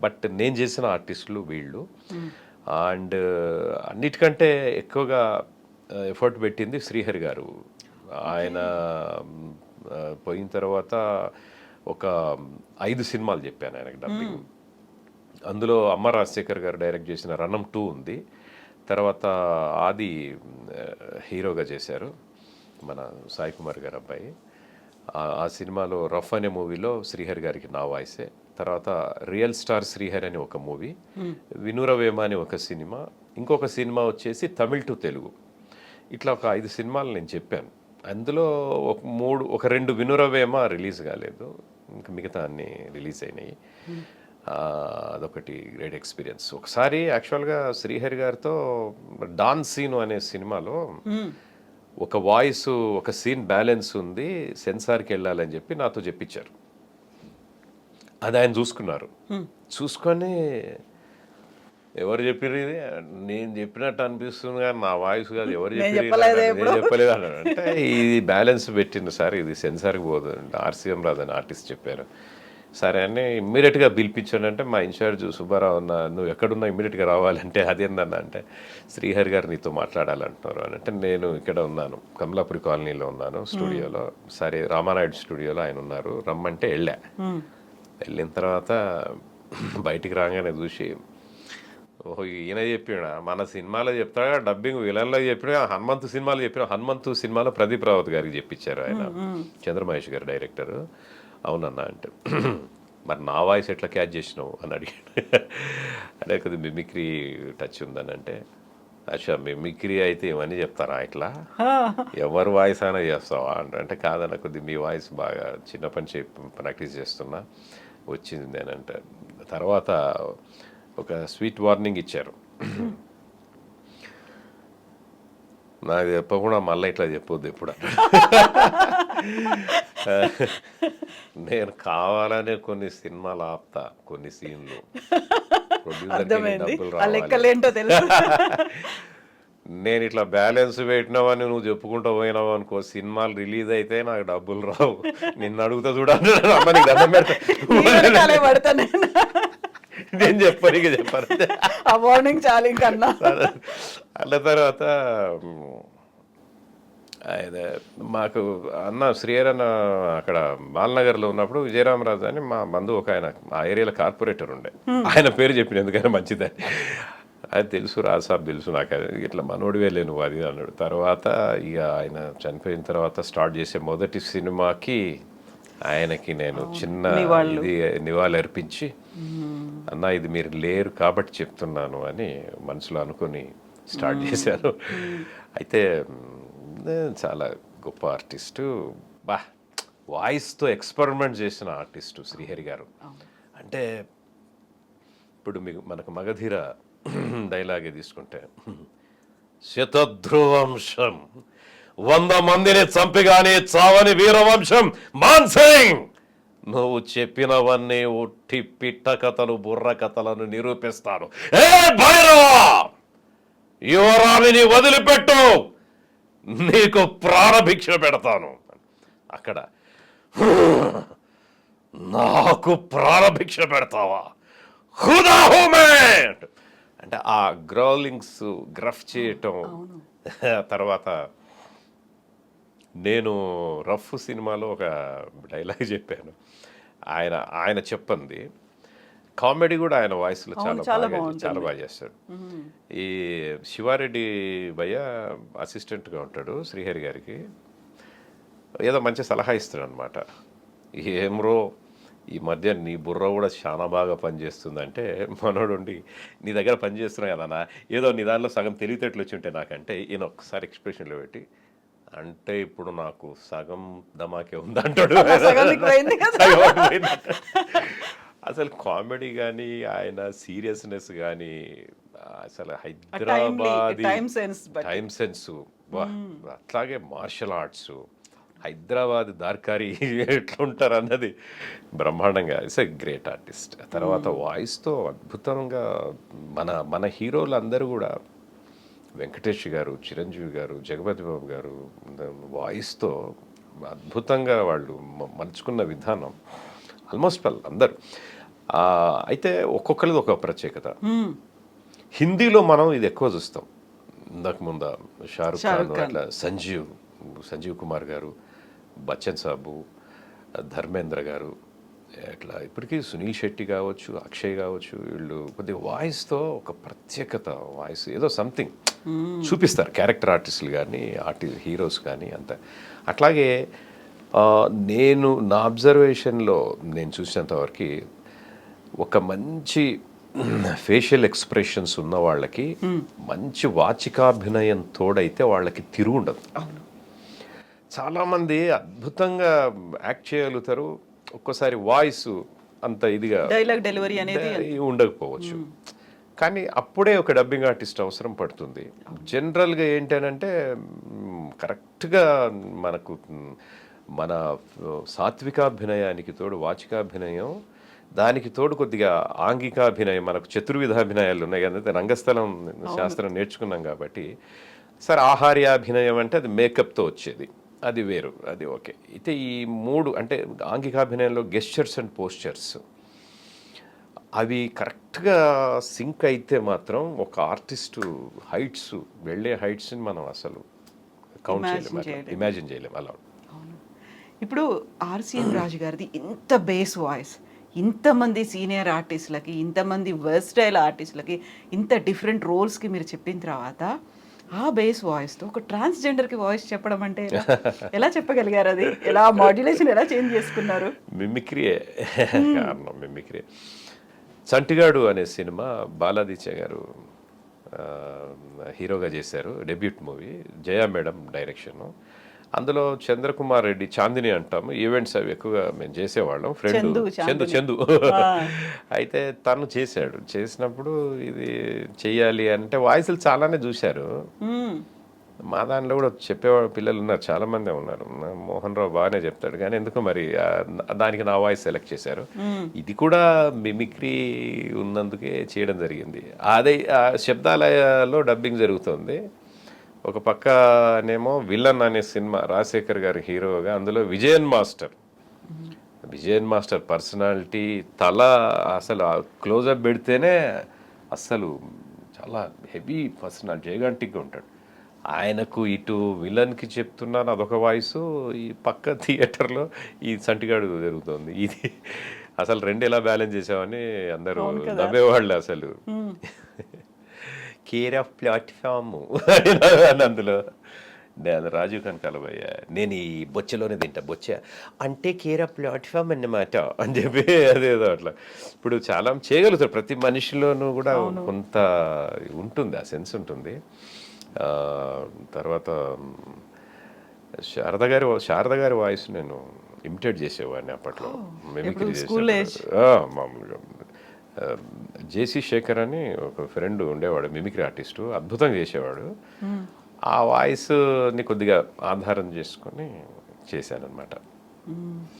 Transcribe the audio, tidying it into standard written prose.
But నేను చేసిన ఆర్టిస్టులు వీళ్ళు. అండ్ అన్నిటికంటే ఎక్కువగా ఎఫర్ట్ పెట్టింది శ్రీహరి గారు. ఆయన పోయిన తర్వాత ఒక 5 సినిమాలు చెప్పాను ఆయనకు డబ్బింగ్. అందులో అమ్మ రాజశేఖర్ గారు డైరెక్ట్ చేసిన రణం 2 ఉంది. తర్వాత ఆది హీరోగా చేశారు, మన సాయి కుమార్ గారు అబ్బాయి. ఆ సినిమాలో రఫ్ అనే మూవీలో శ్రీహరి గారికి నా వాయిసే. తర్వాత రియల్ స్టార్ శ్రీహరి అని ఒక మూవీ, వినురవేమ అని ఒక సినిమా, ఇంకొక సినిమా వచ్చేసి తమిళ్ టు తెలుగు. ఇట్లా ఒక 5 సినిమాలు నేను చెప్పాను. అందులో ఒక 2 వినురవేమ రిలీజ్ కాలేదు, ఇంకా మిగతా అన్ని రిలీజ్ అయినాయి. అదొకటి గ్రేట్ ఎక్స్పీరియన్స్. ఒకసారి యాక్చువల్గా శ్రీహరి గారితో డాన్ సీను అనే సినిమాలో ఒక వాయిస్, ఒక సీన్ బ్యాలెన్స్ ఉంది, సెన్సార్కి వెళ్ళాలని చెప్పి నాతో చెప్పించారు. అది ఆయన చూసుకున్నారు. చూసుకొని ఎవరు చెప్పారు ఇది, నేను చెప్పినట్టు అనిపిస్తుంది కానీ నా వాయిస్ కాదు, ఎవరు చెప్పలేదు అన్నాడు. అంటే ఇది బ్యాలెన్స్ పెట్టిండు సార్, ఇది సెన్సార్కి పోదు, ఆర్సీఎం రాదని ఆర్టిస్ట్ చెప్పారు. సరే అని ఇమ్మీడియట్గా పిలిపించాడు. అంటే మా ఇన్ఛార్జ్ సుబ్బారావు అన్న, నువ్వు ఎక్కడున్నా ఇమ్మీడియట్గా రావాలంటే అదేందన్న అంటే శ్రీహరి గారు నీతో మాట్లాడాలంటున్నారు అని. అంటే నేను ఇక్కడ ఉన్నాను, కమలాపురి కాలనీలో ఉన్నాను స్టూడియోలో. సరే రామానాయుడు స్టూడియోలో ఆయన ఉన్నారు, రమ్మంటే వెళ్ళా. వెళ్ళిన తర్వాత బయటికి రాగానే చూసి, ఓహో ఈయన చెప్పిన మన సినిమాలో చెప్తాడా డబ్బింగ్, విలన్లో చెప్పిన హనుమంతు సినిమాలో చెప్పిన. హనుమంతు సినిమాలో ప్రదీప్ రావత్ గారికి చెప్పించారు ఆయన, చంద్రమహేష్ గారు డైరెక్టరు. అవునన్నా అంటే, మరి నా వాయిస్ ఎట్లా క్యాచ్ చేసినావు అని అడిగాడు. అంటే కొద్దిగా మిమిక్రీ టచ్ ఉందని. అంటే అచ్చా మిమిక్రీ అయితే ఇవన్నీ చెప్తారా ఇట్లా, ఎవరు వాయిస్ అయినా చేస్తావా అంటే, కాదన్న కొద్దిగా మీ వాయిస్ బాగా చిన్నప్పటి ప్రాక్టీస్ చేస్తున్నా వచ్చింది అని అంటే. తర్వాత ఒక స్వీట్ వార్నింగ్ ఇచ్చారు, నాకు చెప్పకుండా మళ్ళీ ఇట్లా చెప్పొద్దు ఎప్పుడు. నేను కావాలనే కొన్ని సినిమాలు ఆపుతా, కొన్ని సీన్లు ప్రొడ్యూసర్కి డబ్బులు రావాలి. నేను ఇట్లా బ్యాలెన్స్ పెట్టినావని నువ్వు చెప్పుకుంటూ పోయినావు అనుకో, సినిమాలు రిలీజ్ అయితే నాకు డబ్బులు రావు, నిన్ను అడుగుతా చూడాలి, అమ్మని దండం పెడతా. నేను చెప్పాను అన్న. తర్వాత ఆయన మాకు అన్న శ్రీహరి అన్న అక్కడ బాలనగర్లో ఉన్నప్పుడు విజయరామరాజు అని మా బంధువు ఒక ఆయన ఆ ఏరియాలో కార్పొరేటర్ ఉండే, ఆయన పేరు చెప్పిన ఎందుకైనా మంచిదని. అది తెలుసు రాసాబ్ తెలుసు నాకు, ఇట్లా మనోడివే లేను అది అన్నాడు. తర్వాత ఇక ఆయన చనిపోయిన తర్వాత స్టార్ట్ చేసే మొదటి సినిమాకి ఆయనకి నేను చిన్న ఇది నివాళి అర్పించి, అన్న ఇది మీరు లేరు కాబట్టి చెప్తున్నాను అని మనసులో అనుకుని స్టార్ట్ చేశాను. అయితే చాలా గొప్ప ఆర్టిస్టు, వాయిస్తో ఎక్స్పెరిమెంట్ చేసిన ఆర్టిస్టు శ్రీహరి గారు. అంటే ఇప్పుడు మనకు మగధీర డైలాగే తీసుకుంటే, శతధ్రువంశం 100 మందిని చంపిగానే చావని వీరవంశం మాన్సింగ్, నువ్వు చెప్పినవన్నీ ఉట్టి పిట్ట కథలు బుర్ర కథలను నిరూపిస్తాను. ఏ భైరవా, యువరాణిని వదిలిపెట్టు, నీకు ప్రాణభిక్ష పెడతాను. అక్కడ నాకు ప్రాణభిక్ష పెడతావా, హుదాహుమే అంటే ఆ గ్రౌలింగ్స్ గ్రఫ్ చేయటం. తర్వాత నేను రఫ్ సినిమాలో ఒక డైలాగ్ చెప్పాను, ఆయన చెప్పండి. కామెడీ కూడా ఆయన వాయిస్లో చాలా బాగా చేస్తాడు. ఈ శివారెడ్డి భయ్య అసిస్టెంట్గా ఉంటాడు శ్రీహరి గారికి, ఏదో మంచి సలహా ఇస్తాడు అనమాట. ఏమ్రో ఈ మధ్య నీ బుర్ర కూడా చాలా బాగా పనిచేస్తుందంటే, మనోడు ఉండి నీ దగ్గర పనిచేస్తున్నావు కదన్నా, ఏదో నీ దానిలో సగం తెలివితేటలు వచ్చి ఉంటే నాకంటే, ఈయన ఒక్కసారి ఎక్స్ప్రెషన్లో పెట్టి, అంటే ఇప్పుడు నాకు సగం దమాకే ఉందంటాడు. అసలు కామెడీ కానీ ఆయన సీరియస్నెస్ కానీ, అసలు హైదరాబాద్ టైం సెన్స్, అట్లాగే మార్షల్ ఆర్ట్స్, హైదరాబాద్ దార్కారి ఎట్లా ఉంటారు అన్నది బ్రహ్మాండంగా. It's a great artist. తర్వాత వాయిస్తో అద్భుతంగా మన హీరోలు అందరూ కూడా, వెంకటేష్ గారు, చిరంజీవి గారు, జగపతి బాబు గారు వాయిస్తో అద్భుతంగా వాళ్ళు మలుచుకున్న విధానం, ఆల్మోస్ట్ అందరు. అయితే ఒక్కొక్కరిది ఒక ప్రత్యేకత. హిందీలో మనం ఇది ఎక్కువ చూస్తాం. ఇందాక ముందు షారుఖ్ ఖాన్, అట్లా సంజీవ్ కుమార్ గారు, బచ్చన్ సాబు, ధర్మేంద్ర గారు, అట్లా ఇప్పటికీ సునీల్ శెట్టి కావచ్చు, అక్షయ్ కావచ్చు, వీళ్ళు కొద్దిగా వాయిస్తో ఒక ప్రత్యేకత, వాయిస్ ఏదో సంథింగ్ చూపిస్తారు క్యారెక్టర్ ఆర్టిస్టులు కానీ హీరోస్ కానీ అంత. అట్లాగే నేను నా అబ్జర్వేషన్లో నేను చూసినంతవరకు ఒక మంచి ఫేషియల్ ఎక్స్ప్రెషన్స్ ఉన్న వాళ్ళకి మంచి వాచికాభినయం తోడైతే వాళ్ళకి తిరుగు ఉండదు. చాలామంది అద్భుతంగా యాక్ట్ చేయగలుగుతారు, ఒక్కోసారి వాయిస్ అంత ఇదిగా డైలాగ్ డెలివరీ అనేది ఉండకపోవచ్చు. కానీ అప్పుడే ఒక డబ్బింగ్ ఆర్టిస్ట్ అవసరం పడుతుంది. జనరల్గా ఏంటనంటే కరెక్ట్గా మనకు మన సాత్వికాభినయానికి తోడు వాచికాభినయం, దానికి తోడు కొద్దిగా ఆంగికాభినయం, మనకు చతుర్విధాభినయాలు ఉన్నాయి కదా, రంగస్థలం శాస్త్రం నేర్చుకున్నాం కాబట్టి. సరే, ఆహార్యాభినయం అంటే అది మేకప్తో వచ్చేది, అది వేరు, అది ఓకే. అయితే ఈ మూడు అంటే ఆంగికాభినయంలో గెస్చర్స్ అండ్ పోస్చర్స్ అవి కరెక్ట్గా సింక్ అయితే మాత్రం ఒక ఆర్టిస్టు హైట్స్ వెళ్ళే హైట్స్ని మనం అసలు కౌంట్ చేయలేము, ఇమాజిన్ చేయలేము అలా. ఇప్పుడు ఆర్సీఎం రాజు గారిది ఇంత బేస్ వాయిస్, ఇంతమంది సీనియర్ ఆర్టిస్టులకి, ఇంతమంది వర్స్టైల్ ఆర్టిస్టులకి, ఇంత డిఫరెంట్ రోల్స్కి మీరు చెప్పిన తర్వాత ఆ బేస్ వాయిస్తో ఒక ట్రాన్స్జెండర్కి వాయిస్ చెప్పడం అంటే ఎలా చెప్పగలిగారు? అది ఎలా మాడ్యులేషన్ ఎలా చేంజ్ చేసుకున్నారు? మిమిక్రీయే కారణం, మిమిక్రీ. చంటిగాడు అనే సినిమా బాలాదిత్య గారు హీరోగా చేశారు, డెబ్యూట్ మూవీ, జయా మేడం డైరెక్షను. అందులో చంద్రకుమార్ రెడ్డి, చాందిని అంటాము, ఈవెంట్స్ అవి ఎక్కువగా మేము చేసేవాళ్ళం, ఫ్రెండ్ చందు అయితే తను చేసినప్పుడు ఇది చెయ్యాలి అంటే వాయిస్లు చాలానే చూశారు. మా దానిలో కూడా చెప్పేవాళ్ళు పిల్లలు ఉన్నారు, చాలామంది ఉన్నారు. మోహన్ రావు బాగానే చెప్తాడు, కానీ ఎందుకో మరి దానికి నా వాయిస్ సెలెక్ట్ చేశారు. ఇది కూడా మిమిక్రీ ఉన్నందుకే చేయడం జరిగింది. అదే శబ్దాలయలో డబ్బింగ్ జరుగుతుంది. ఒక పక్కనేమో విలన్ అనే సినిమా, రాజశేఖర్ గారి హీరోగా, అందులో విజయన్ మాస్టర్ పర్సనాలిటీ తల అసలు క్లోజప్ పెడితేనే అస్సలు చాలా హెవీ పర్సనాలిటీ, జైగాంటిక్గా ఉంటాడు. ఆయనకు ఇటు విలన్కి చెప్తున్నాను అదొక వాయిస్, ఈ పక్క థియేటర్లో ఈ సంటిగాడు జరుగుతుంది. ఇది అసలు రెండు ఎలా బ్యాలెన్స్ చేసామని అందరూ నవ్వేవాళ్ళు. అసలు కేర్ ఆఫ్ ప్లాట్ఫామ్ అందులో రాజీవ్ ఖాన్ కలబయ్య, నేను ఈ బొచ్చలోనే తింటా, బొచ్చ అంటే కేర్ ఆఫ్ ప్లాట్ఫామ్ అన్నమాట అని చెప్పి అదేదో అట్లా. ఇప్పుడు చాలా చేయగలుగుతారు, ప్రతి మనిషిలోనూ కూడా కొంత ఉంటుంది, ఆ సెన్స్ ఉంటుంది. తర్వాత శారద గారి వాయిస్ నేను ఇమిటేట్ చేసేవాడిని అప్పట్లో, మిమిక్రీ చేసేవాడు. మామూలుగా జేసీ శేఖర్ అని ఒక ఫ్రెండ్ ఉండేవాడు, మిమిక్రీ ఆర్టిస్టు, అద్భుతంగా చేసేవాడు. ఆ వాయిస్ని కొద్దిగా ఆధారం చేసుకొని చేశాను అనమాట.